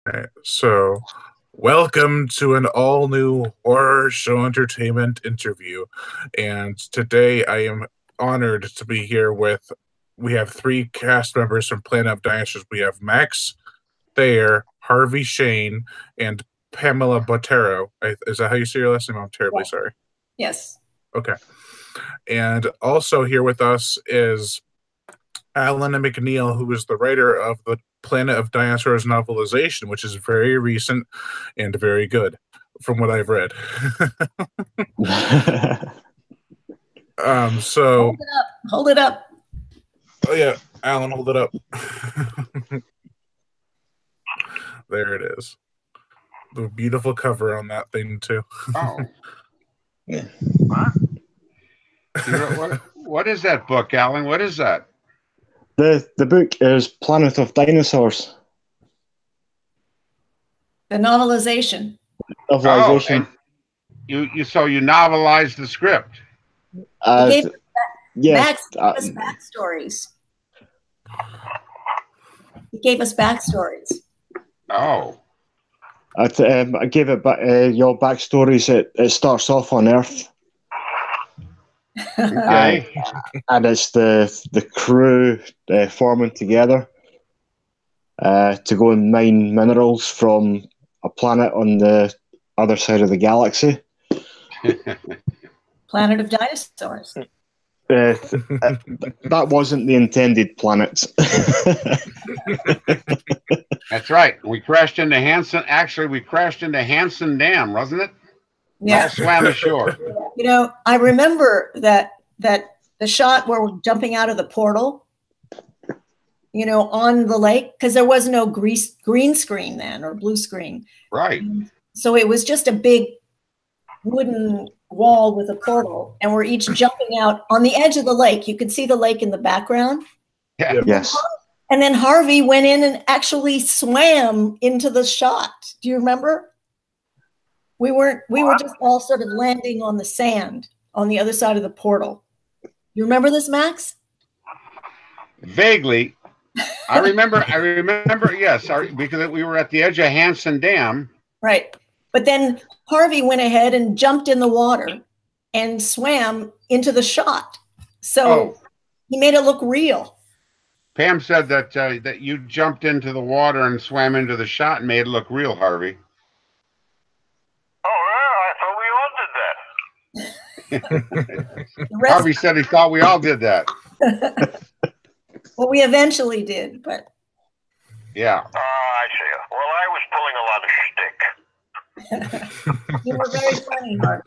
Alright, so welcome to an all-new horror show entertainment interview. And today I am honored to be here with, we have three cast members from Planet of Dinosaurs. We have Max Thayer, Harvey Shane, and Pamela Botero. Is that how you say your last name? I'm terribly sorry. Yes. Okay. And also here with us is Allan and McNeill, who is the writer of the Planet of Dinosaurs novelization, which is very recent and very good, from what I've read. So hold it up. Oh yeah, Allan, hold it up. There it is. The beautiful cover on that thing too. Oh. Yeah. What is that book, Allan? What is that? The book is Planet of Dinosaurs. The novelization. Novelization. Oh, so you novelized the script. Yes. Max gave us backstories. He gave us backstories. Oh. I gave it your backstories. It starts off on Earth. Okay. And it's the crew forming together to go and mine minerals from a planet on the other side of the galaxy. Planet of Dinosaurs. That wasn't the intended planet. That's right. We crashed into Hansen. Actually, we crashed into Hansen Dam, wasn't it? Yeah. All swam ashore. You know, I remember that the shot where we're jumping out of the portal, you know, on the lake, because there was no green screen then or blue screen. Right. So it was just a big wooden wall with a portal, and we're each jumping out on the edge of the lake. You could see the lake in the background. Yeah. Yes. And then Harvey went in and actually swam into the shot. Do you remember? We were just all sort of landing on the sand on the other side of the portal. You remember this, Max? Vaguely. I remember, yes, because we were at the edge of Hansen Dam. Right. But then Harvey went ahead and jumped in the water and swam into the shot. So he made it look real. Pam said that that you jumped into the water and swam into the shot and made it look real, Harvey. Harvey said he thought we all did that. Well, we eventually did, but yeah. I see. Well, I was pulling a lot of shtick. You were very funny, Harvey.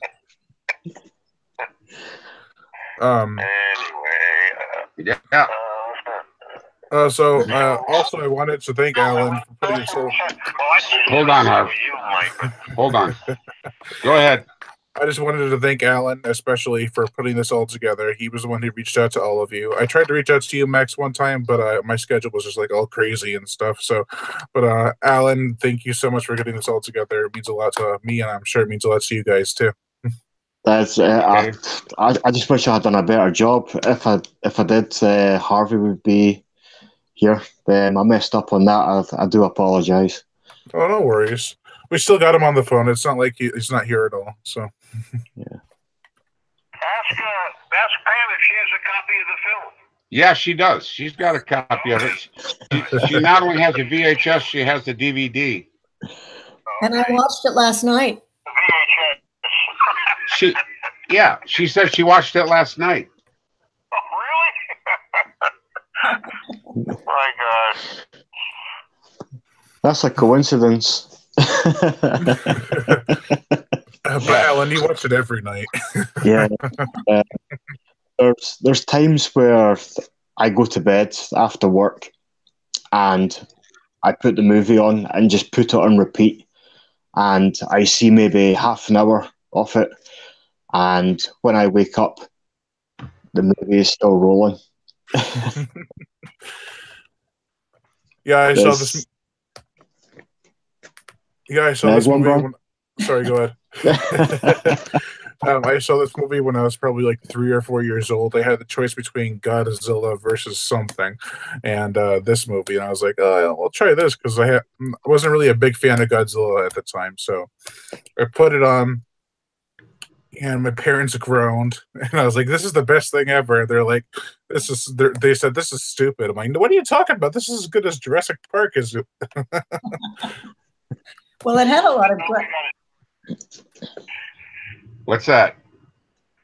Anyway. Yeah. Also, I wanted to thank Allan for putting it so. Hold on, Harvey. Hold on. Go ahead. I just wanted to thank Allan, especially for putting this all together. He was the one who reached out to all of you. I tried to reach out to you, Max, one time, but my schedule was just like all crazy and stuff. So, but Allan, thank you so much for getting this all together. It means a lot to me, and I'm sure it means a lot to you guys too. That's I just wish I had done a better job. If I did, Harvey would be here. I messed up on that. I do apologize. Oh, no worries. We still got him on the phone. It's not like he's not here at all. So, yeah. Ask Pam if she has a copy of the film. Yeah, she does. She's got a copy of it. She not only has a VHS, she has the DVD. And I watched it last night. VHS. She said she watched it last night. Oh, really? My God. That's a coincidence. But Allan, you watch it every night. Yeah. There's times where I go to bed after work and I put the movie on and just put it on repeat, and I see maybe half an hour of it, and when I wake up the movie is still rolling. Yeah, I saw this. Yeah, I saw this movie. Sorry, go ahead. I saw this movie when I was probably like 3 or 4 years old. I had the choice between Godzilla versus something, and this movie, and I was like, "Oh, I'll try this," because I wasn't really a big fan of Godzilla at the time. So I put it on, and my parents groaned, and I was like, "This is the best thing ever." They're like, "This is," they said, "This is stupid." I'm like, "What are you talking about? This is as good as Jurassic Park is." Well, it had a lot of great. What's that?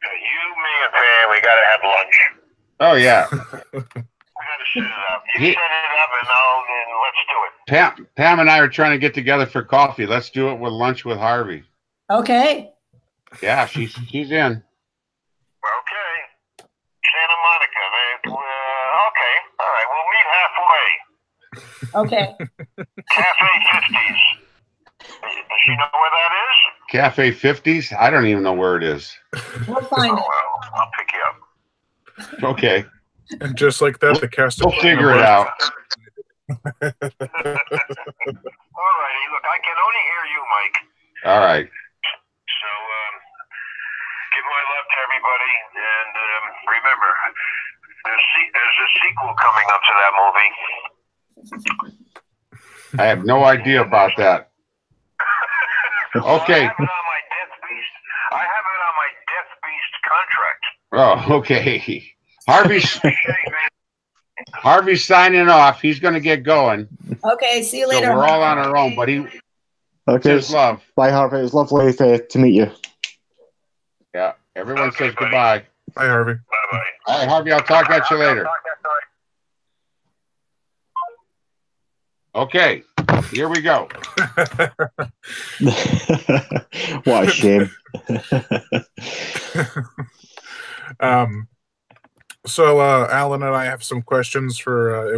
You, me, and Pam, we gotta have lunch. Oh yeah. We gotta set it up. You set it up, and then let's do it. Pam and I are trying to get together for coffee. Let's do it with lunch with Harvey. Okay. Yeah, she's in. Okay. Santa Monica. Okay. All right. We'll meet halfway. Okay. Cafe 50s. Does she know where that is? Cafe 50s? I don't even know where it is. We'll find it. Well, I'll pick you up. Okay. And just like that, the cast. We'll figure it out. All righty. Look, I can only hear you, Mike. All right. So, give my love to everybody, and remember, there's a sequel coming up to that movie. I have no idea about that. Okay. I have it on my Death Beast contract. Oh, okay. Harvey's signing off. He's going to get going. Okay. See you later. So we're all on our own, but he says love. Bye, Harvey. It was lovely to meet you. Yeah. Everyone says goodbye. Bye, Harvey. Bye-bye. All right, Harvey, I'll talk at you later. Okay, here we go. What a shame. So Allan and I have some questions for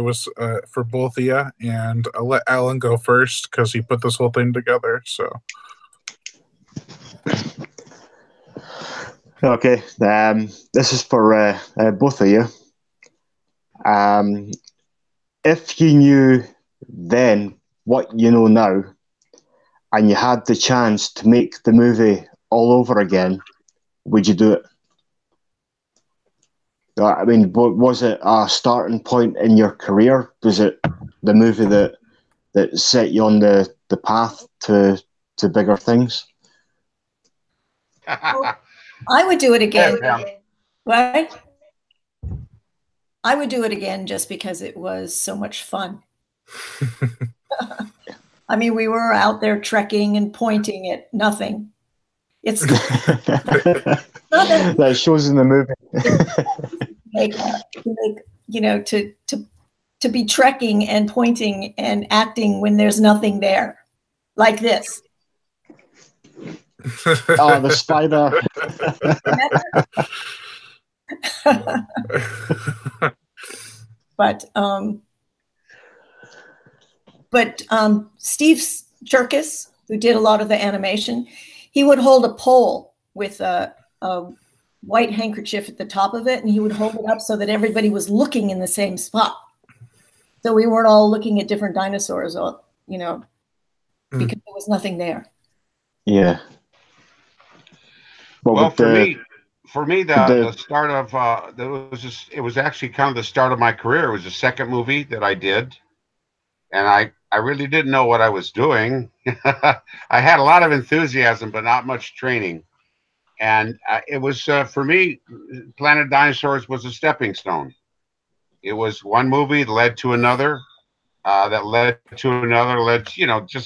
for both of you, and I'll let Allan go first because he put this whole thing together. So okay, this is for both of you. If you knew then what you know now, and you had the chance to make the movie all over again, would you do it? I mean, was it a starting point in your career? Was it the movie that set you on the path to bigger things? I would do it again. Right? I would do it again just because it was so much fun. I mean, we were out there trekking and pointing at nothing. It's that shows in the movie. To be trekking and pointing and acting when there's nothing there, like this. Oh, the spider. But Steve Cherkis, who did a lot of the animation, he would hold a pole with a white handkerchief at the top of it, and he would hold it up so that everybody was looking in the same spot. So we weren't all looking at different dinosaurs, because there was nothing there. Yeah. Well, for me, the start of it was actually kind of the start of my career. It was the second movie that I did, and I really didn't know what I was doing. I had a lot of enthusiasm, but not much training. And it was, for me, Planet Dinosaurs was a stepping stone. It was one movie that led to another, just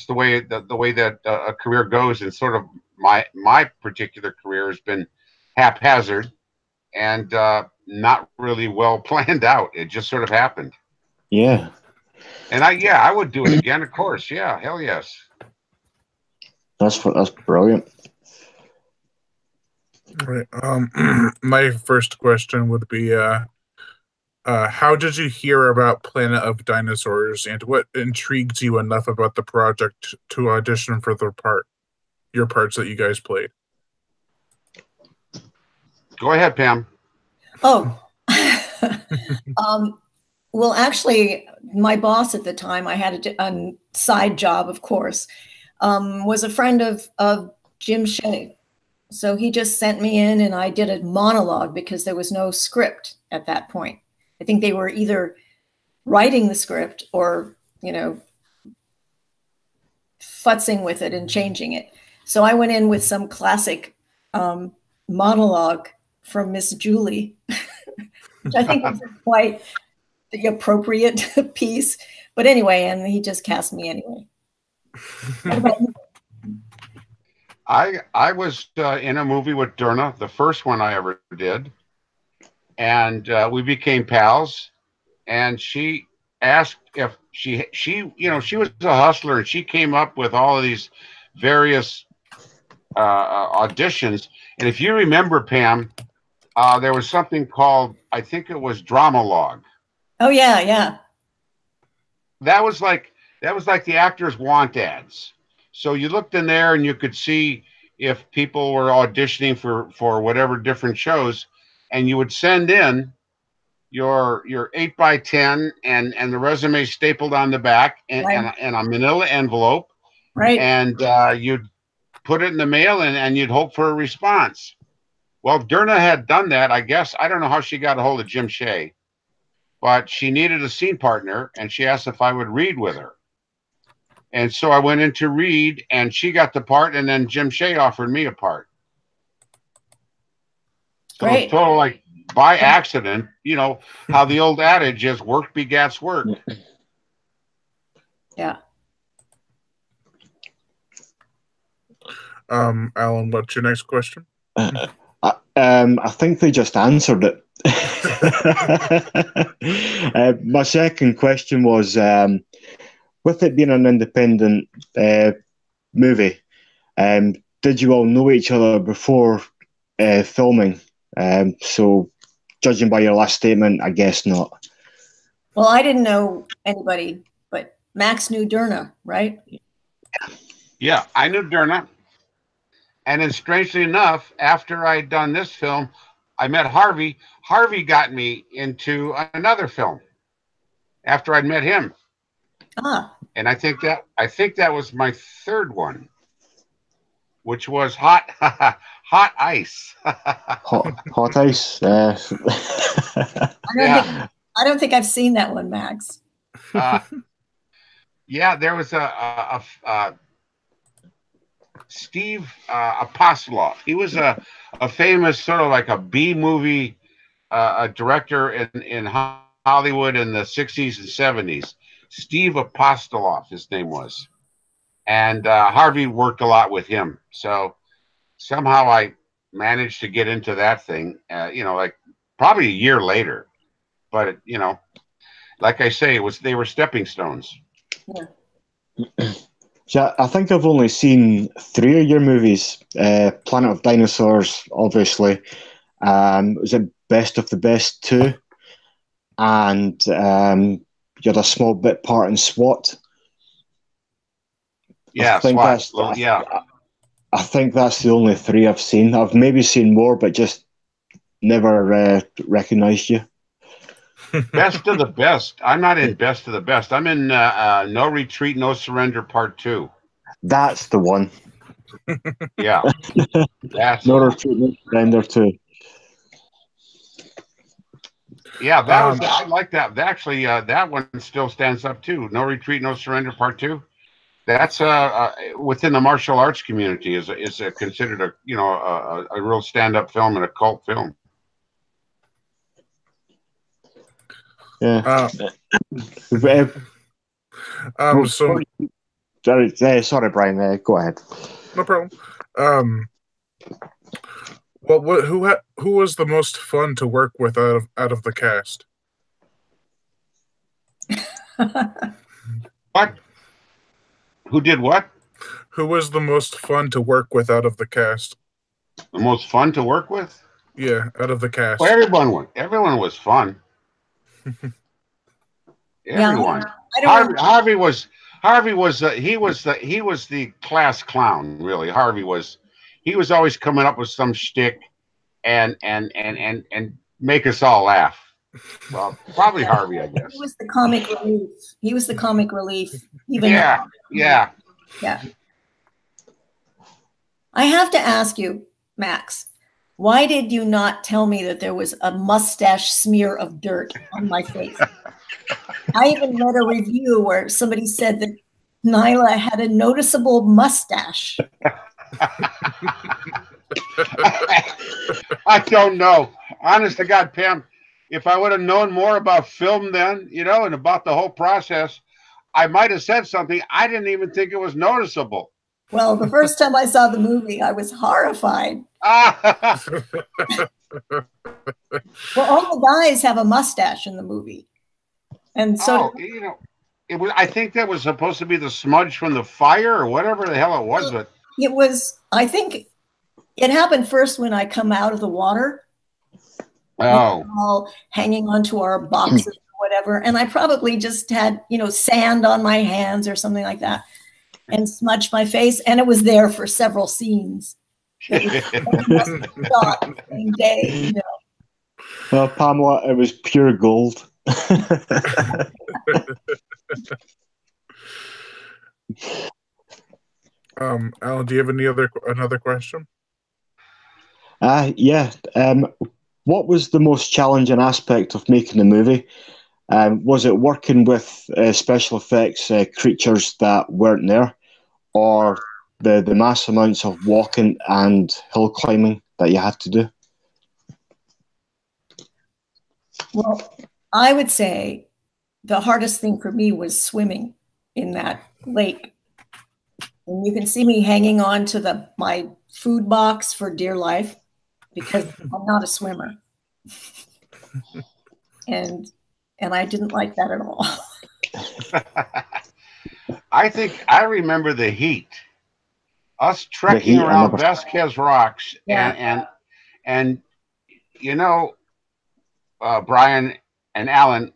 the way that a career goes. And sort of my particular career has been haphazard and not really well planned out. It just sort of happened. Yeah. And I would do it again, of course. Yeah, hell yes. That's brilliant. Right. My first question would be, how did you hear about Planet of Dinosaurs, and what intrigued you enough about the project to audition for your parts that you guys played? Go ahead, Pam. Oh. Well, actually, my boss at the time, I had a side job, of course, was a friend of Jim Shea. So he just sent me in and I did a monologue because there was no script at that point. I think they were either writing the script or, you know, futzing with it and changing it. So I went in with some classic monologue from Miss Julie, which I think was quite the appropriate piece. But anyway, and he just cast me anyway. What about you? I was in a movie with Derna, the first one I ever did, and we became pals. And she asked if she you know, she was a hustler, and she came up with all of these various auditions. And if you remember, Pam, there was something called, I think it was Drama Log. Oh yeah, yeah. That was like the actors' want ads. So you looked in there and you could see if people were auditioning for whatever different shows, and you would send in your 8x10 and the resume stapled on the back and a manila envelope. Right. And you'd put it in the mail and you'd hope for a response. Well, Derna had done that, I guess. I don't know how she got a hold of Jim Shea, but she needed a scene partner, and she asked if I would read with her. And so I went in to read, and she got the part, and then Jim Shea offered me a part. So it's total, like, by accident, you know, how the old adage is, work begats work. Yeah. Allan, what's your next question? I think they just answered it. My second question was, with it being an independent movie, did you all know each other before filming? So, judging by your last statement, I guess not. Well, I didn't know anybody, but Max knew Derna, right? Yeah, I knew Derna. And then, strangely enough, after I'd done this film, I met Harvey. Harvey got me into another film after I'd met him. Ah. And I think that was my third one, which was Hot Ice. Hot Ice. I don't think I've seen that one, Max. Yeah, there was a Steve Apostolov. He was a famous sort of like a B movie director in Hollywood in the 60s and 70s. Steve Apostolov, his name was. And Harvey worked a lot with him. So somehow I managed to get into that thing, you know, like probably a year later. But, you know, like I say, they were stepping stones. Yeah. So I think I've only seen 3 of your movies. Planet of Dinosaurs, obviously. Was it Best of the Best 2? And you had a small bit part in SWAT. Yeah, SWAT. Yeah. I think that's the only 3 I've seen. I've maybe seen more, but just never recognized you. Best of the Best. I'm not in Best of the Best. I'm in No Retreat, No Surrender Part 2. That's the one. Yeah. That's No Retreat, No Surrender 2. Yeah, that was. I like that. Actually, that one still stands up too. No Retreat, No Surrender Part 2. That's within the martial arts community is considered a real stand-up film and a cult film. Yeah. Sorry, Brian. Go ahead. No problem. Well, who was the most fun to work with out of the cast? What? Who did what? Who was the most fun to work with out of the cast? The most fun to work with? Yeah, out of the cast. Well, everyone was fun. Everyone. Yeah, Harvey was the class clown. Really, Harvey was. He was always coming up with some shtick and make us all laugh. Well, probably Harvey, I guess. He was the comic relief. He was the comic relief. Even yeah. I have to ask you, Max, why did you not tell me that there was a mustache smear of dirt on my face? I even read a review where somebody said that Nyla had a noticeable mustache. I don't know. Honest to God, Pam, if I would have known more about film then, you know, and about the whole process, I might have said something. I didn't even think it was noticeable. Well, the first time I saw the movie, I was horrified. Well, all the guys have a mustache in the movie. And so, you know, it was. I think that was supposed to be the smudge from the fire or whatever the hell it was. But it was. I think it happened first when I come out of the water. Oh, all hanging onto our boxes or whatever, and I probably just had sand on my hands or something like that, and smudged my face, and it was there for several scenes. Shot the same day, Well, Pamela, it was pure gold. Allan, do you have another question? Yeah. What was the most challenging aspect of making the movie? Was it working with special effects creatures that weren't there, or the mass amounts of walking and hill climbing that you had to do? Well, I would say the hardest thing for me was swimming in that lake. And you can see me hanging on to my food box for dear life because I'm not a swimmer. And I didn't like that at all. I think I remember the heat. Us trekking around Vasquez Rocks, yeah. and Brian and Allan,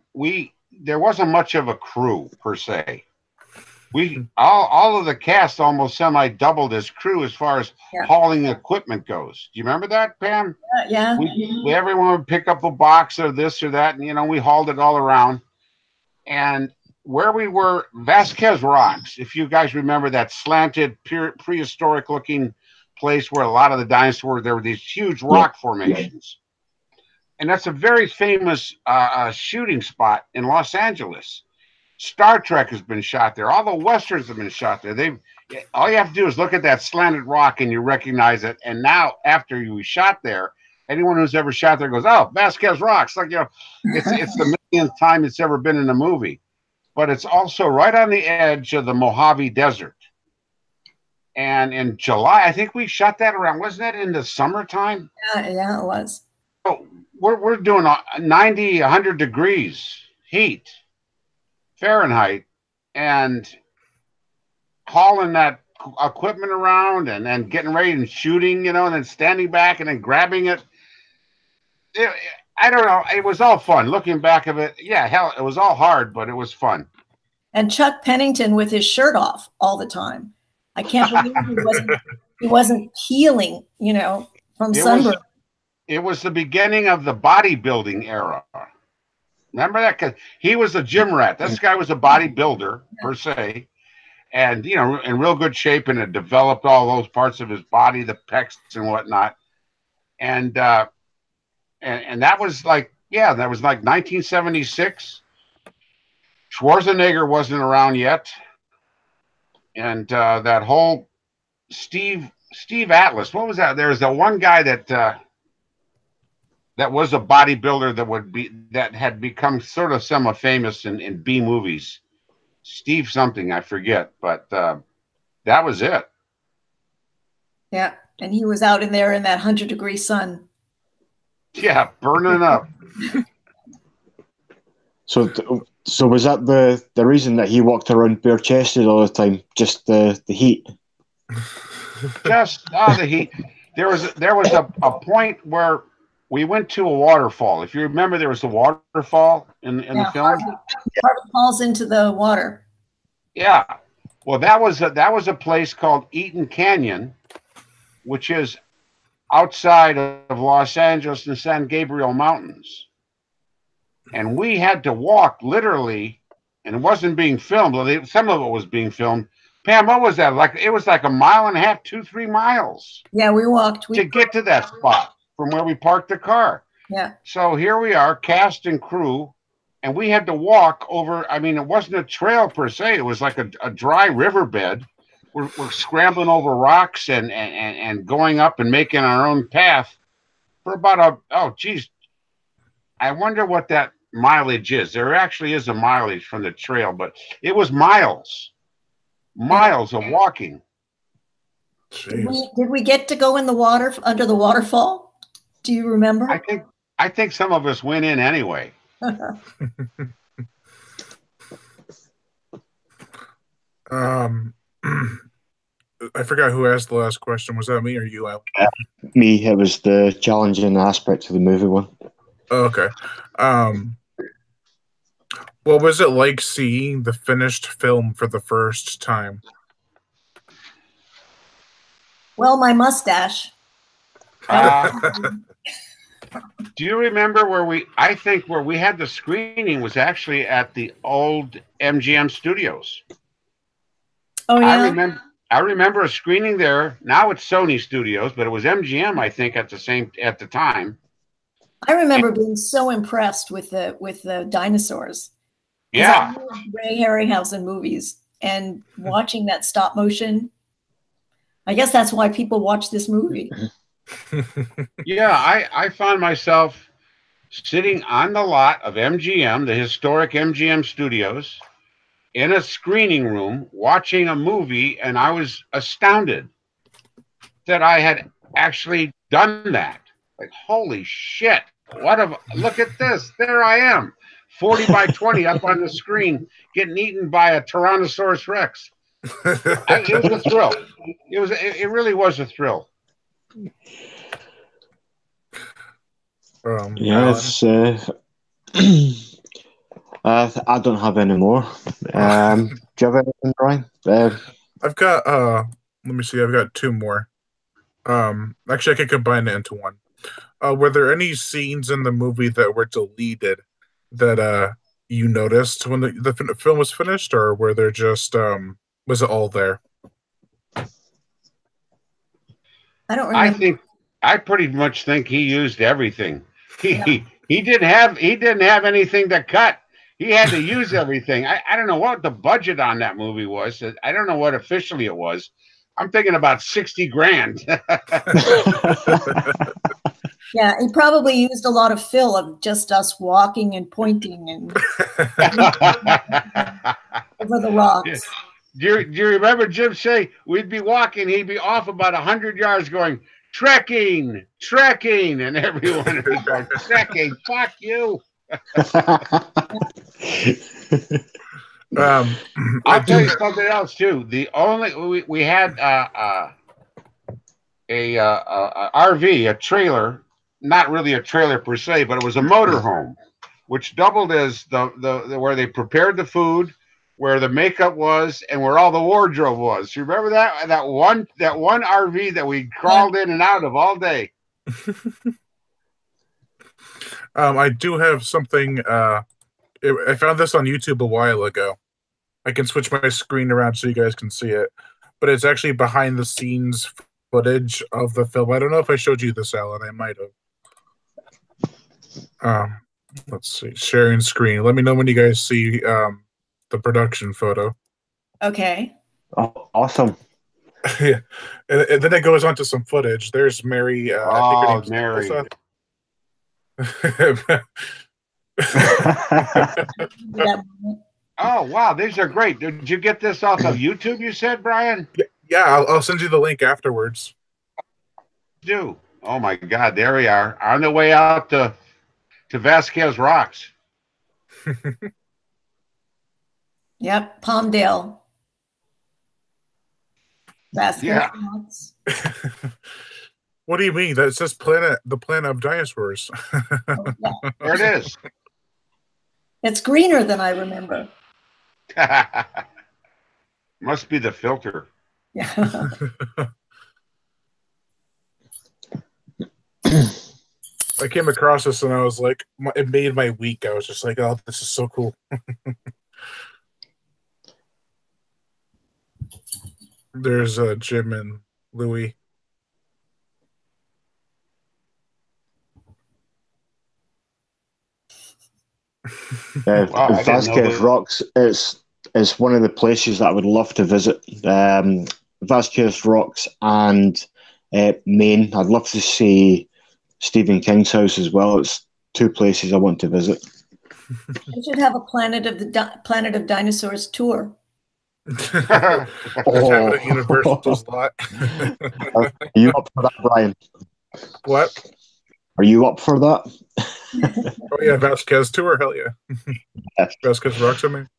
there wasn't much of a crew per se. All of the cast almost semi-doubled as crew as far as hauling equipment goes. Do you remember that, Pam? Yeah. Everyone would pick up a box or this or that, and we hauled it all around. And where we were, Vasquez Rocks, if you guys remember that slanted, prehistoric-looking place where a lot of the dinosaurs, there were these huge rock formations. And that's a very famous shooting spot in Los Angeles. Star Trek has been shot there. All the Westerns have been shot there. All you have to do is look at that slanted rock and you recognize it. And now, after you shot there, anyone who's ever shot there goes, "Oh, Vasquez Rocks!" Like it's the millionth time it's ever been in a movie. But it's also right on the edge of the Mojave Desert. And in July, I think we shot that around. Wasn't that in the summertime? Yeah, it was. So we're doing 90, 100 degrees heat. Fahrenheit, and hauling that equipment around and then getting ready and shooting, and then standing back and then grabbing it. I don't know. It was all fun. Looking back of it, yeah, hell, it was all hard, but it was fun. And Chuck Pennington with his shirt off all the time. I can't believe he wasn't peeling, from sunburn. It was the beginning of the bodybuilding era. Remember that? Because he was a gym rat. This guy was a bodybuilder per se, and in real good shape, and had developed all those parts of his body, the pecs and whatnot. And that was like 1976. Schwarzenegger wasn't around yet, and that whole Steve Atlas. What was that? There's the one guy that was a bodybuilder that had become sort of semi-famous in B movies. Steve something, I forget, but that was it. Yeah, and he was out in there in that 100-degree sun. Yeah, burning up. So was that the reason that he walked around bare-chested all the time? Just the heat? Just the heat. There was a point where we went to a waterfall. If you remember, there was a waterfall in the film. Harvey falls into the water. Yeah. Well, that was a place called Eaton Canyon, which is outside of Los Angeles and San Gabriel Mountains. And we had to walk literally, and it wasn't being filmed. Some of it was being filmed, Pam, what was that? Like, it was like a mile and a half, 3 miles. Yeah, we walked. To get to that spot from where we parked the car. Yeah. So here we are, cast and crew, and we had to walk over. I mean, it wasn't a trail per se. It was like a dry riverbed. We're scrambling over rocks and going up and making our own path for about I wonder what that mileage is. There actually is a mileage from the trail, but it was miles of walking. Did we get to go in the water under the waterfall? Do you remember? I think some of us went in anyway. I forgot who asked the last question. Was that me or you, Al? Me. It was the challenging aspect of the movie one. Oh, okay. What was it like seeing the finished film for the first time? Well, my mustache. Do you remember where we had the screening was actually at the old MGM studios? Oh, yeah. I remember a screening there. Now it's Sony Studios, but it was MGM, I think, at the time. I remember being so impressed with the dinosaurs. Yeah. Ray Harryhausen movies and watching that stop motion. I guess that's why people watch this movie. Yeah, I found myself sitting on the lot of MGM, the historic MGM studios, in a screening room watching a movie, and I was astounded that I had actually done that. Like, holy shit, look at this. There I am, 40 by 20 up on the screen, getting eaten by a Tyrannosaurus Rex. It was a thrill. It really was a thrill. Yes. I don't have any more. Do you have anything, Brian? I've got let me see, I've got two more. Actually I could combine it into one. Were there any scenes in the movie that were deleted that you noticed when the film was finished, or were there just was it all there? I don't remember. I pretty much think he used everything. He didn't have anything to cut. He had to use everything. I don't know what the budget on that movie was. I don't know what officially it was. I'm thinking about 60 grand. Yeah, he probably used a lot of fill of just us walking and pointing and over the rocks. Do you remember Jim say we'd be walking, he'd be off about 100 yards going, trekking, and everyone was like, trekking, fuck you. I'll tell you something else too. We had a RV, a trailer, not really a trailer per se, but it was a motorhome, which doubled as the where they prepared the food, where the makeup was, and where all the wardrobe was. You remember that one RV that we crawled in and out of all day? I do have something. I found this on YouTube a while ago. I can switch my screen around so you guys can see it, but it's actually behind the scenes footage of the film. I don't know if I showed you this, Allan. I might have. Let's see, sharing screen. Let me know when you guys see the production photo. Okay. Oh, awesome. Yeah, and then it goes on to some footage. There's Mary. I think Mary. Oh, wow, these are great. Did you get this off of YouTube, you said, Brian? Yeah, I'll send you the link afterwards. Do. Oh, my God, there we are. On the way out to Vasquez Rocks. Yep, Palmdale. Vasquez Rocks. What do you mean? That says the planet of dinosaurs. Oh, yeah. There it is. It's greener than I remember. Must be the filter. Yeah. I came across this and I was like, it made my week. I was just like, oh, this is so cool. There's Jim and Louie. Wow, Vasquez Rocks is one of the places that I would love to visit. Vasquez Rocks and Maine. I'd love to see Stephen King's house as well. It's two places I want to visit. We should have a Planet of Dinosaurs tour. Just have it at Universal's lot. Are you up for that, Brian? What? Are you up for that? Oh yeah, Vasquez tour, hell yeah. Vasquez Rocks, I mean.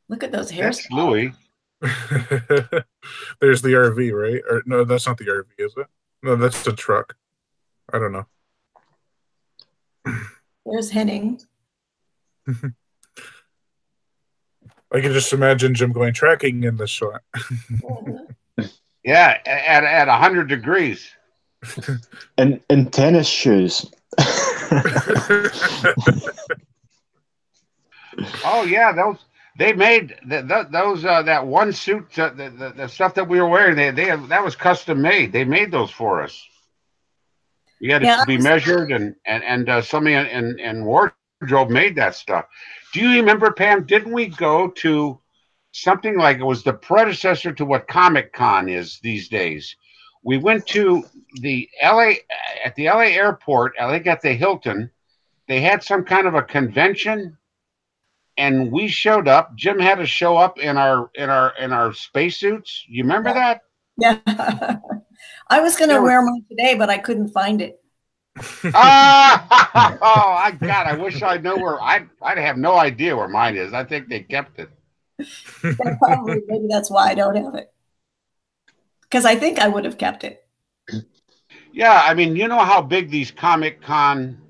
Look at those That's hairstyles. Louis. There's the RV, right? Or no, that's not the RV, is it? No, that's the truck. I don't know. There's Henning. I can just imagine Jim going tracking in this shot. Yeah, at 100 degrees. In tennis shoes. Oh yeah, those they made those that one suit the stuff that we were wearing. That was custom made. They made those for us. You had to be measured, and somebody in wardrobe made that stuff. Do you remember, Pam? Didn't we go to something like it was the predecessor to what Comic-Con is these days? We went to the LA airport. I think at the Hilton. They had some kind of a convention, and we showed up. Jim had to show up in our spacesuits. You remember that? Yeah. I was going to wear mine today, but I couldn't find it. God, I wish I knew where. I'd have no idea where mine is. I think they kept it. Yeah, probably, maybe that's why I don't have it. Because I think I would have kept it. Yeah, I mean, you know how big these Comic-Con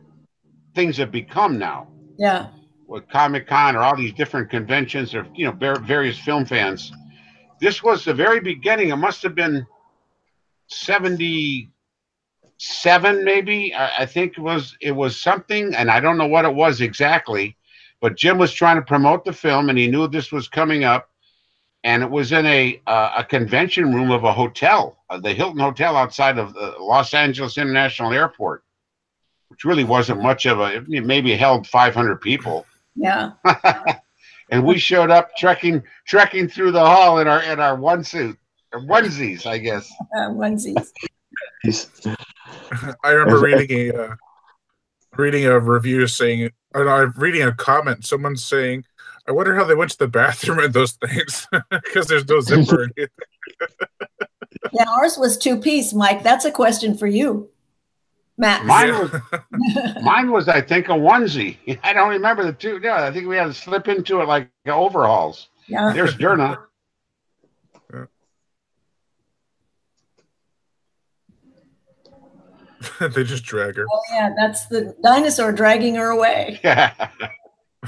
things have become now. Yeah. With Comic-Con or all these different conventions or various film fans. This was the very beginning. It must have been 77 maybe. I think it was something, and I don't know what it was exactly, but Jim was trying to promote the film, and he knew this was coming up, and it was in a convention room of a hotel, the Hilton Hotel outside of Los Angeles International Airport, which really wasn't much of it maybe held 500 people. Yeah. And we showed up trekking through the hall in our onesies, I guess. Onesies. I remember reading a review saying, I'm reading a comment, someone saying, I wonder how they went to the bathroom in those things because there's no zipper or anything. Yeah, ours was two-piece, Mike. That's a question for you, Matt. Mine was, I think, a onesie. I don't remember the two. Yeah, I think we had to slip into it like overhauls. Yeah. There's Derna. They just drag her. Oh yeah, that's the dinosaur dragging her away. Yeah.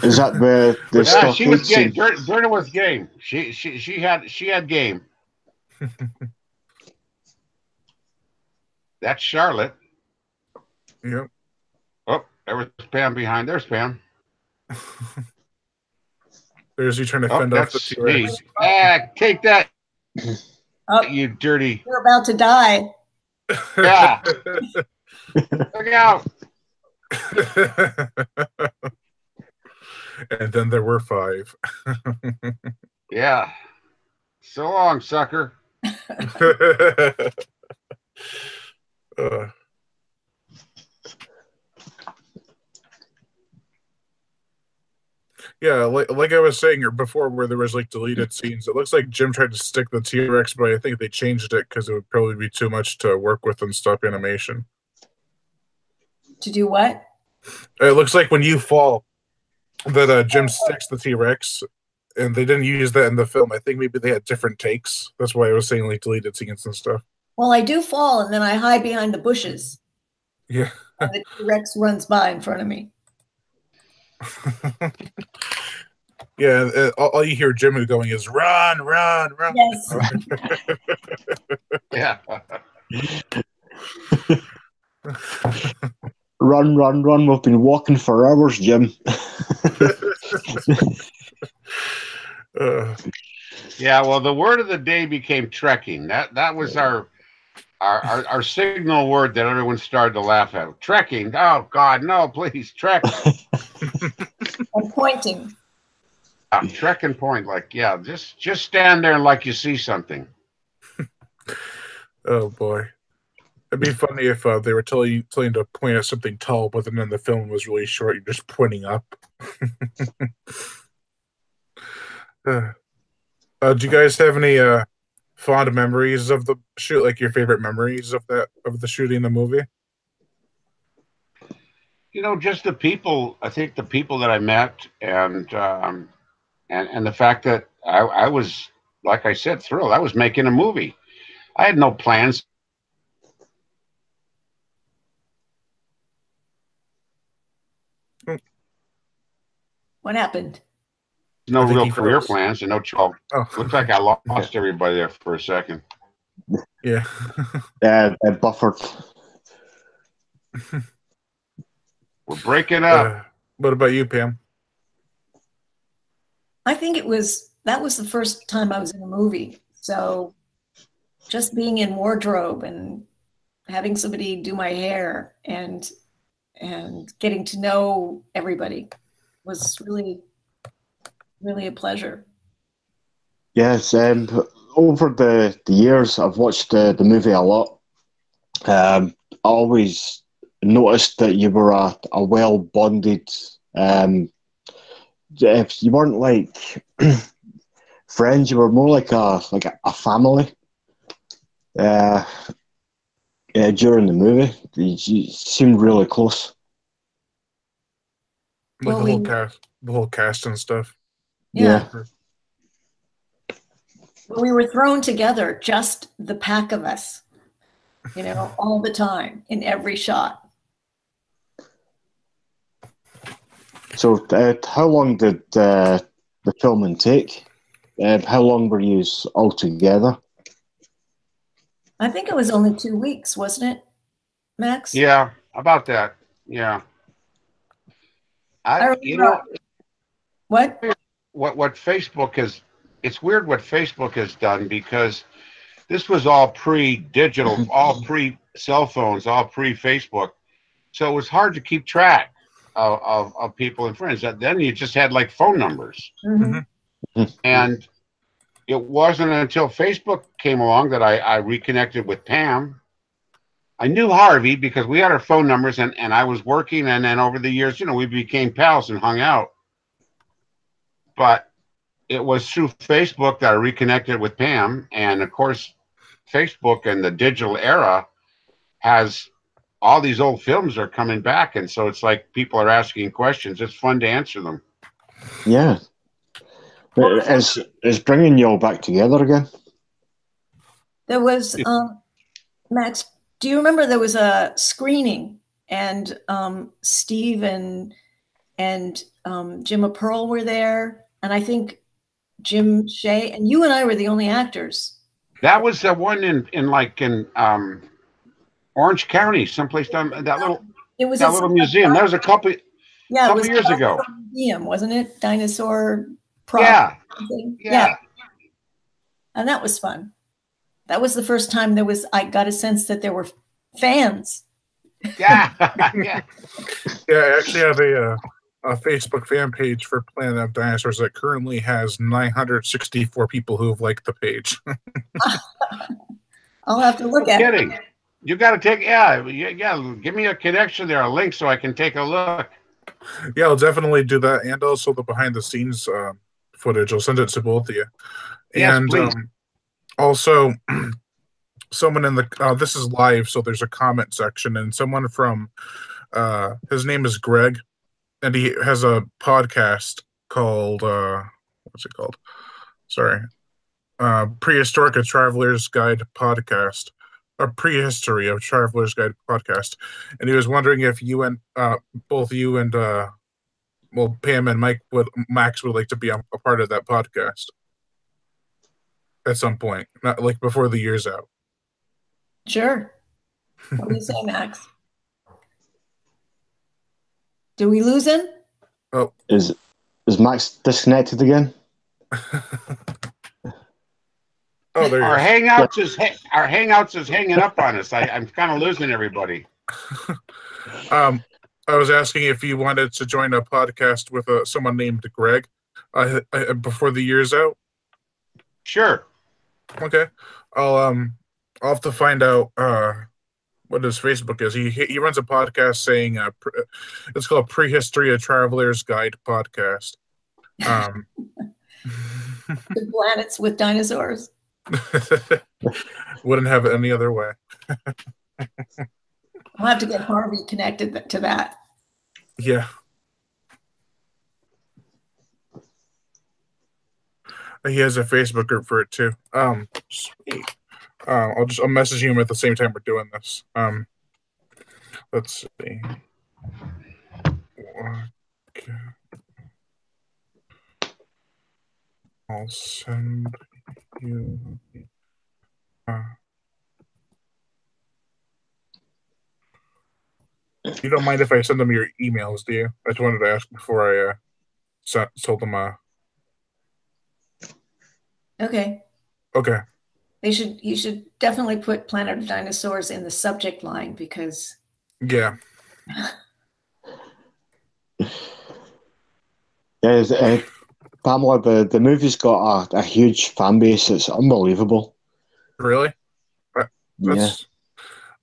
Is that where the Yeah, she was game. Derna was game. She had game. That's Charlotte. Yep. Oh, there was Pam behind. There's Pam. There's you trying to fend off the T-Rex. Take that, Oh, you dirty. you're about to die. Yeah. Look out. And then there were 5. Yeah. So long, sucker. Yeah, like I was saying before, where there was like deleted scenes, it looks like Jim tried to stick the T-Rex, but I think they changed it because it would probably be too much to work with in stop animation. To do what? It looks like when you fall, that Jim sticks the T-Rex, and they didn't use that in the film. I think maybe they had different takes. That's why I was saying like deleted scenes and stuff. Well, I do fall, and then I hide behind the bushes. Yeah. And the T-Rex runs by in front of me. Yeah, all you hear Jim going is run, run, run. Yes. Yeah. Run, run, run. We've been walking for hours, Jim. Yeah, well, the word of the day became trekking. That was our signal word that everyone started to laugh at. Trekking. Oh God, no, please, trek. And pointing. Trek and point. Like, yeah, just stand there and like you see something. Oh boy. It'd be funny if they were telling you to point at something tall, but then the film was really short. You're just pointing up. Do you guys have any fond memories of the shoot? Like your favorite memories of the shooting the movie? Just the people. I think the people that I met, and the fact that I was, like I said, thrilled. I was making a movie. I had no plans. What happened? No real career plans and no job. Oh. Looks like I lost everybody there for a second. Yeah. Buffered. We're breaking up. What about you, Pam? I think that was the first time I was in a movie. So just being in wardrobe and having somebody do my hair and getting to know everybody was really, really a pleasure. Yes, over the years, I've watched the movie a lot. I always noticed that you were a well bonded. If you weren't like friends, you were more like a family. During the movie, you seemed really close. Like the whole cast and stuff. Yeah. We were thrown together, just the pack of us, all the time in every shot. So, how long did the filming take? How long were you all together? I think it was only 2 weeks, wasn't it, Max? Yeah, about that. Yeah. I remember. What Facebook is, it's weird what Facebook has done, because this was all pre-digital, all pre-cell phones, all pre-Facebook. So it was hard to keep track of people and friends. Then you just had like phone numbers. Mm-hmm. And it wasn't until Facebook came along that I reconnected with Pam. I knew Harvey because we had our phone numbers, and I was working, and then over the years, we became pals and hung out. But it was through Facebook that I reconnected with Pam. And of course, Facebook and the digital era has all these old films are coming back. And so it's like people are asking questions. It's fun to answer them. Yeah. It's bringing you all back together again. There was, Max, do you remember there was a screening, and Steve and Jim Pearl were there, and I think Jim Shea, and you and I were the only actors. That was the one in Orange County, someplace down that little museum. That was a couple years ago. Museum, wasn't it? Dinosaur prop. Yeah. And that was fun. That was the first time I got a sense that there were fans. Yeah. Yeah, I actually have a Facebook fan page for Planet of Dinosaurs that currently has 964 people who have liked the page. I'll have to look at it. You got to take, give me a connection there, a link, so I can take a look. Yeah, I'll definitely do that, and also the behind-the-scenes footage. I'll send it to both of you. Yes, and please. Also, someone in the this is live, so there's a comment section, and someone from his name is Greg, and he has a podcast called what's it called? Sorry, Prehistoric: A Traveler's Guide podcast, or Prehistory of Traveler's Guide podcast, and he was wondering if you and both you and Pam and Max would like to be a part of that podcast at some point, not like before the year's out. Sure. What do you say, Max? Do we lose him? Oh, is Max disconnected again? Oh, there Our you hangouts is hanging up on us. I'm kind of losing everybody. I was asking if you wanted to join a podcast with someone named Greg before the year's out. Sure. Okay, I'll have to find out what his Facebook is. He runs a podcast saying it's called Prehistory: A Traveler's Guide Podcast. The planets with dinosaurs. Wouldn't have it any other way. I'll have to get Harvey connected to that. Yeah. He has a Facebook group for it too. Sweet. I'll message him at the same time we're doing this. Let's see. Okay. I'll send you. You don't mind if I send them your emails, do you? I just wanted to ask before I told them. Okay. Okay. You should definitely put Planet of Dinosaurs in the subject line because. Yeah. Pamela, the movie's got a huge fan base. It's unbelievable. Really? Yeah.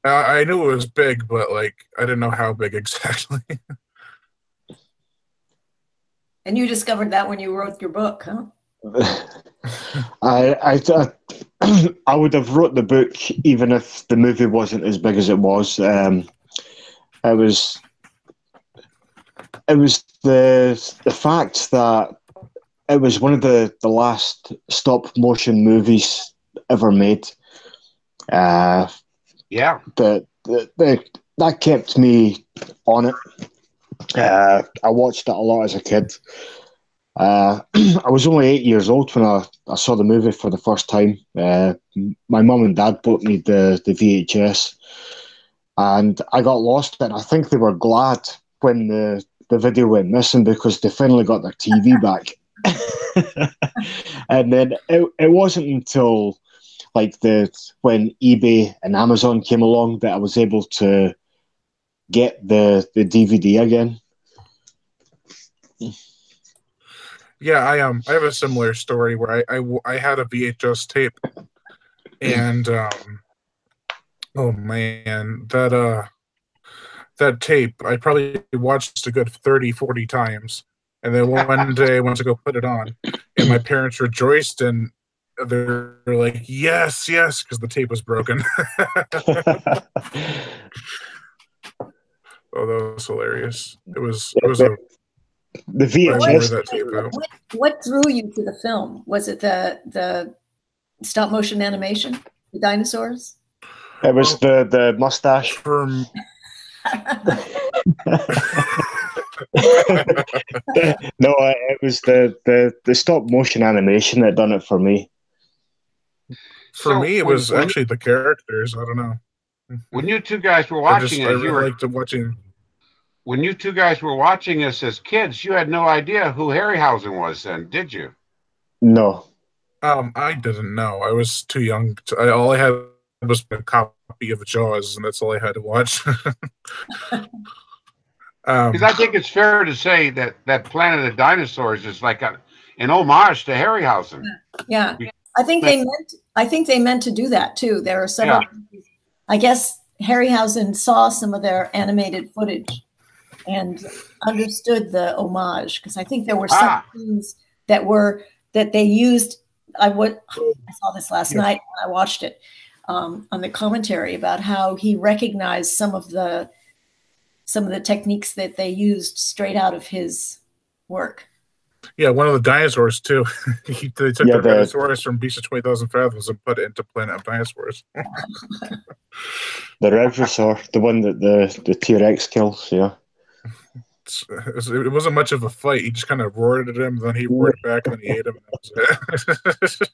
I knew it was big, but like I didn't know how big exactly. And you discovered that when you wrote your book, huh? I would have wrote the book even if the movie wasn't as big as it was. It was the fact that it was one of the last stop motion movies ever made. Yeah. That kept me on it. I watched it a lot as a kid. I was only 8 years old when I saw the movie for the first time. My mum and dad bought me the VHS, and I got lost. And I think they were glad when the video went missing because they finally got their TV back. And then it wasn't until like when eBay and Amazon came along that I was able to get the DVD again. Yeah, I have a similar story where I had a VHS tape, and oh man, that tape I probably watched a good 30-40 times, and then one day I went to go put it on, and my parents rejoiced, and they're like, yes, because the tape was broken. Oh, that was hilarious. It was the VHS. that tape out. What drew you to the film? Was it the stop motion animation, the dinosaurs? It was the mustache. No, it was the stop motion animation that done it for me. For me, it was actually the characters. I don't know. When you two guys were watching I really liked watching. When you two guys were watching this as kids, you had no idea who Harryhausen was then, did you? No. I didn't know. I was too young. All I had was a copy of Jaws, and that's all I had to watch. Because I think it's fair to say that Planet of Dinosaurs is like an homage to Harryhausen. Yeah. I think they meant to do that too. There are several. Yeah. I guess Harryhausen saw some of their animated footage and understood the homage because I think there were some scenes that they used. I saw this last night when I watched it on the commentary about how he recognized some of the techniques that they used straight out of his work. Yeah, one of the dinosaurs too. They took the dinosaurs from Beast of 20,000 Fathoms and put it into Planet of Dinosaurs. The Regrosaur, the one that the T-Rex kills, yeah. It wasn't much of a fight. He just kind of roared at him, then he roared back, and then he ate him. And that was it.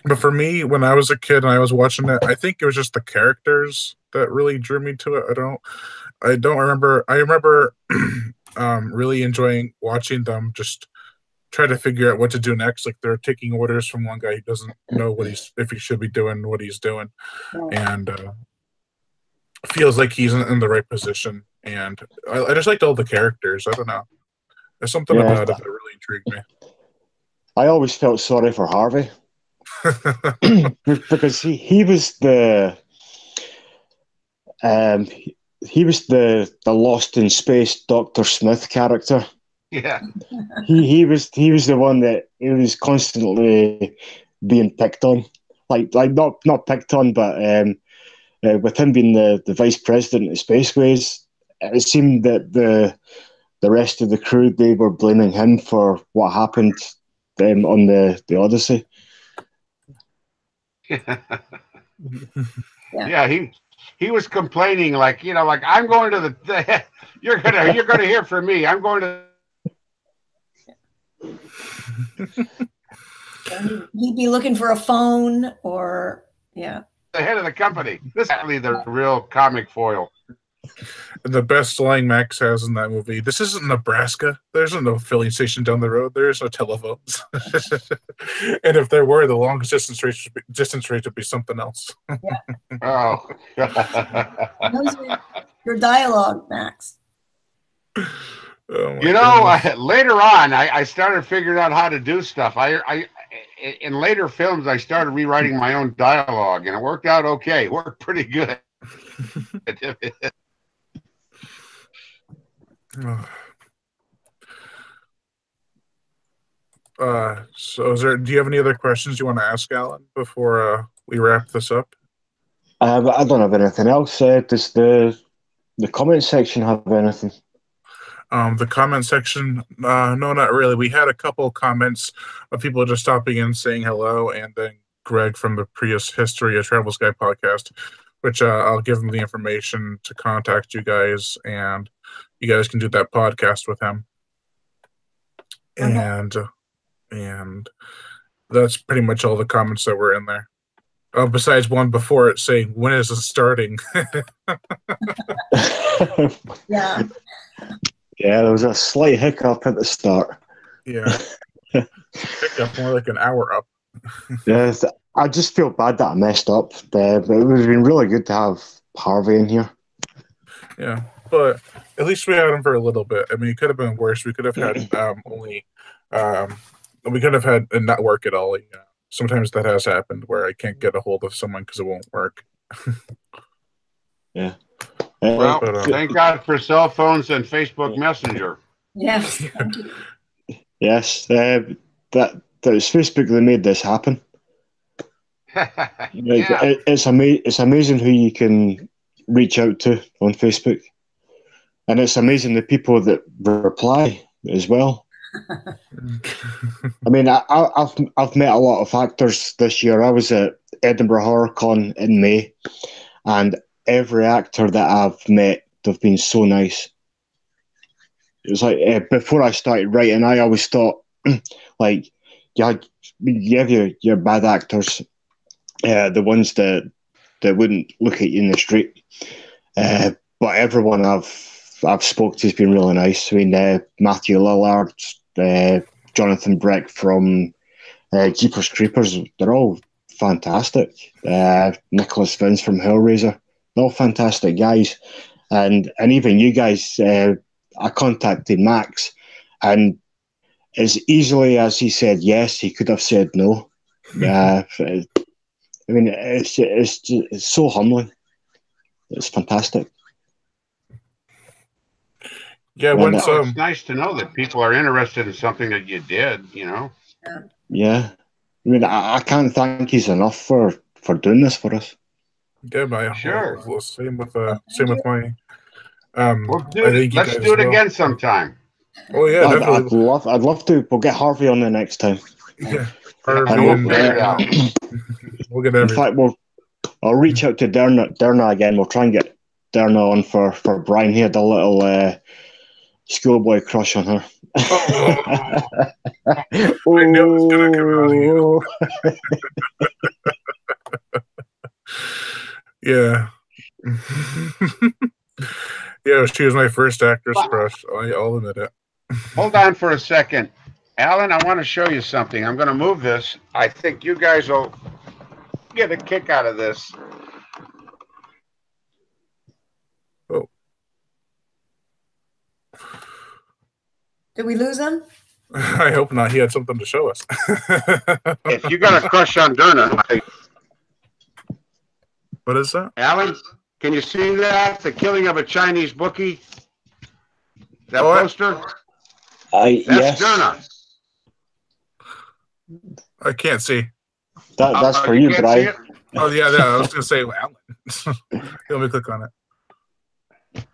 But for me, when I was a kid and I was watching it, I think it was just the characters that really drew me to it. I don't remember. I remember really enjoying watching them just try to figure out what to do next. Like they're taking orders from one guy who doesn't know if he should be doing what he's doing, and feels like he's in the right position. And I just liked all the characters. I don't know. There's something about it that really intrigued me. I always felt sorry for Harvey because he was the Lost in Space Dr. Smith character. Yeah, he was the one that he was constantly being picked on, like not picked on, but with him being the vice president of Spaceways, it seemed that the rest of the crew, they were blaming him for what happened on the Odyssey. Yeah, he was complaining like, like I'm going to the you're gonna hear from me. I'm going to. He'd be looking for a phone or the head of the company. This is actually the real comic foil. The best line Max has in that movie: "This isn't Nebraska. There's no filling station down the road. There's no telephones." And if there were, the longest distance rate would be something else. Oh. Your dialogue, Max. Later on, I started figuring out how to do stuff. In later films, I started rewriting my own dialogue, and it worked out okay. It worked pretty good. So do you have any other questions you want to ask Allan before we wrap this up? I don't have anything else. Does the comment section have anything? The comment section, no, not really. We had a couple comments of people just stopping in saying hello, and then Greg from the Prius History of Travel Sky podcast, which I'll give him the information to contact you guys, and you guys can do that podcast with him. Okay. And that's pretty much all the comments that were in there. Besides one before it saying, "When is it starting?" Yeah. Yeah, there was a slight hiccup at the start. Yeah. Hiccup, more like an hour up. Yes, I just feel bad that I messed up. But it would have been really good to have Harvey in here. Yeah, but at least we had him for a little bit. I mean, it could have been worse. We could have had we could have had it not work at all. Sometimes that has happened where I can't get a hold of someone because it won't work. Yeah. Well, thank God for cell phones and Facebook Messenger. Yes. Yes. That was Facebook that made this happen. Yeah. It's amazing who you can reach out to on Facebook, and it's amazing the people that reply as well. I mean, I've met a lot of actors this year. I was at Edinburgh Horror Con in May, and every actor that I've met, they've been so nice. It was like before I started writing, I always thought like you have your bad actors, the ones that wouldn't look at you in the street. But everyone I've spoke to has been really nice. I mean, Matthew Lillard, Jonathan Breck from Jeepers Creepers, they're all fantastic. Nicholas Vince from Hellraiser, they're all fantastic guys. And even you guys, I contacted Max, and as easily as he said yes, he could have said no. I mean, it's so humbling. It's fantastic. Yeah, it's nice to know that people are interested in something that you did. Yeah, I mean, I can't thank you enough for doing this for us. Yeah, my sure. Same with my. Let's do it again sometime. Oh yeah, definitely. I'd love to. We'll get Harvey on the next time. Yeah, Harvey we'll figure it out. We'll get everything. In fact, I'll reach out to Derna again. We'll try and get Derna on for Brian. He had a little schoolboy crush on her. I knew it was gonna come out of you. Yeah. Yeah, she was my first actress crush. I'll admit it. Hold on for a second. Alan, I want to show you something. I'm going to move this. I think you guys will get a kick out of this. Oh. Did we lose him? I hope not. He had something to show us. If you got a crush on Derna, what is that? Alan, can you see that? The killing of a Chinese bookie? That poster? That's yes. Derna. I can't see. That's for you, Brian. Oh, yeah, I was going to say Alan. Let me click on it.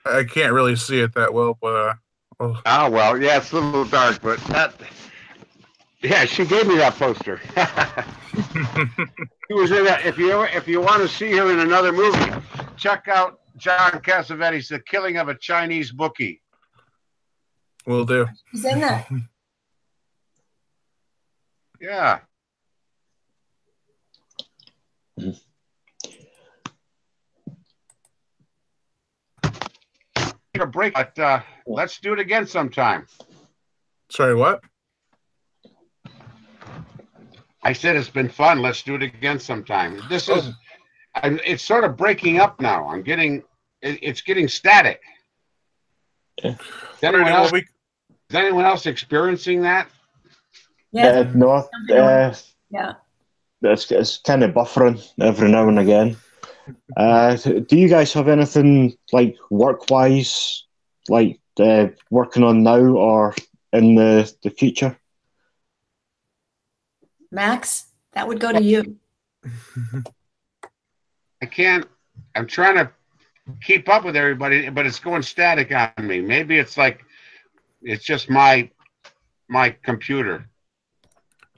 I can't really see it that well, but... Oh, well, yeah, it's a little dark, but that... Yeah, she gave me that poster. She was in that. If you want to see her in another movie, check out John Cassavetes' The Killing of a Chinese Bookie. Will do. Who's in that? Yeah. Take a break, but let's do it again sometime. Sorry, what? I said it's been fun. Let's do it again sometime. This is, it's sort of breaking up now. It's getting static. Yeah. Is anyone else experiencing that? Yeah. No. Yeah. It's kind of buffering every now and again. Do you guys have anything like work-wise, like working on now or in the future? Max, that would go to you. I can't. I'm trying to keep up with everybody, but it's going static on me. Maybe it's like it's just my computer.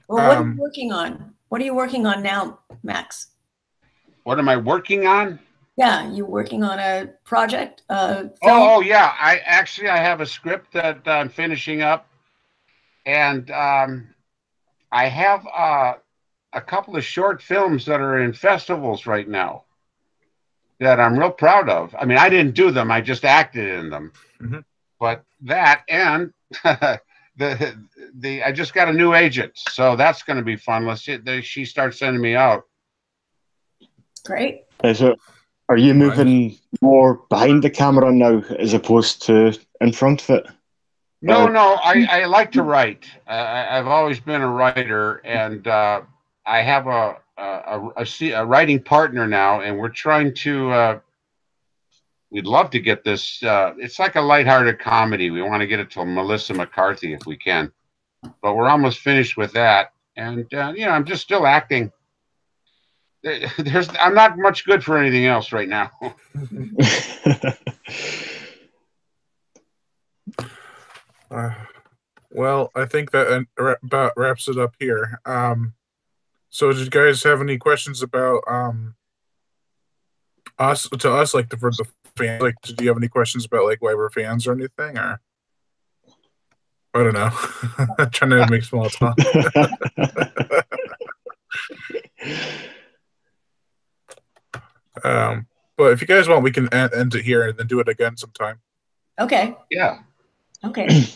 Well, what are you working on? What are you working on now, Max? What am I working on? Yeah, you working on a project? Oh, yeah. I have a script that I'm finishing up, and I have a couple of short films that are in festivals right now that I'm real proud of. I mean, I didn't do them; I just acted in them. Mm-hmm. But that and I just got a new agent, so that's going to be fun. She starts sending me out. Great. Are you moving more behind the camera now as opposed to in front of it? No. I like to write. I've always been a writer, and I have a writing partner now, and we're trying to. We'd love to get this. It's like a lighthearted comedy. We want to get it to Melissa McCarthy if we can, but we're almost finished with that. And I'm just still acting. I'm not much good for anything else right now. Well, I think that about wraps it up here. So, did you guys have any questions about us, like for the fans? Like, did you have any questions about like why we're fans or anything? Or I don't know. I'm trying to make small talk. But if you guys want, we can end it here and then do it again sometime. Okay. Yeah. Okay. It's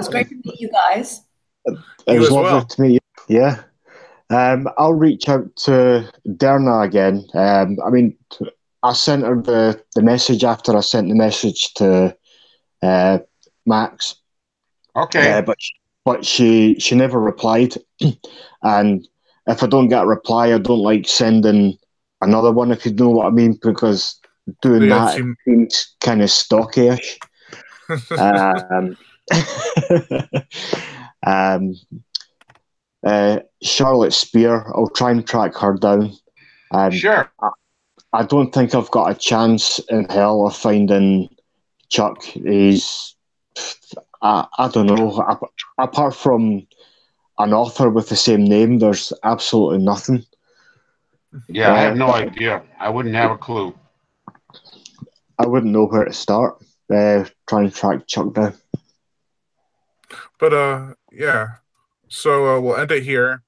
great to meet you guys. It was lovely to meet you. Yeah. I'll reach out to Derna again. I mean, I sent her the message after I sent the message to Max. Okay. But she never replied. And if I don't get a reply, I don't like sending another one, if you know what I mean, because doing that seems kind of stalky-ish. Charlotte Spear, I'll try and track her down. Sure. I don't think I've got a chance in hell of finding Chuck. I don't know. Apart from an author with the same name, there's absolutely nothing. Yeah, I have no idea. I wouldn't have a clue. I wouldn't know where to start trying to track Chuck down. But yeah. So we'll end it here.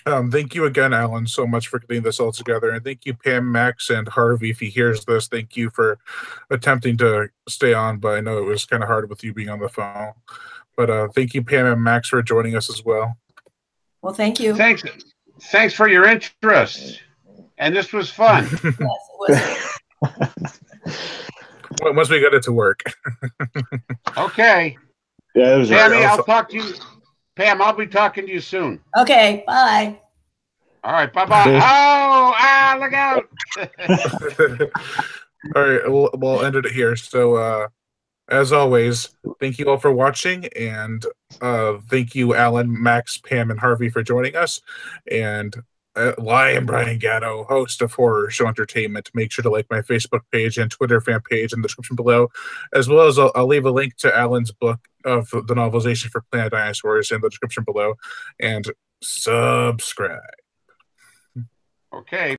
Thank you again, Allan, so much for getting this all together, and thank you, Pam, Max, and Harvey. If he hears this, thank you for attempting to stay on. But I know it was kind of hard with you being on the phone. But thank you, Pam and Max, for joining us as well. Well, thank you. Thanks for your interest. And this was fun. Yes, it was. Once we got it to work. Okay. Yeah, it was Tammy, I'll talk to you. Pam, I'll be talking to you soon. Okay, bye. All right, bye-bye. Oh, look out. All right, we'll end it here. So, as always, thank you all for watching, and thank you, Allan, Max, Pam, and Harvey for joining us. And I am Brian Gatto, host of Horror Show Entertainment. Make sure to like my Facebook page and Twitter fan page in the description below, as well as I'll leave a link to Allan's book of the novelization for Planet Dinosaurs in the description below, and subscribe. Okay.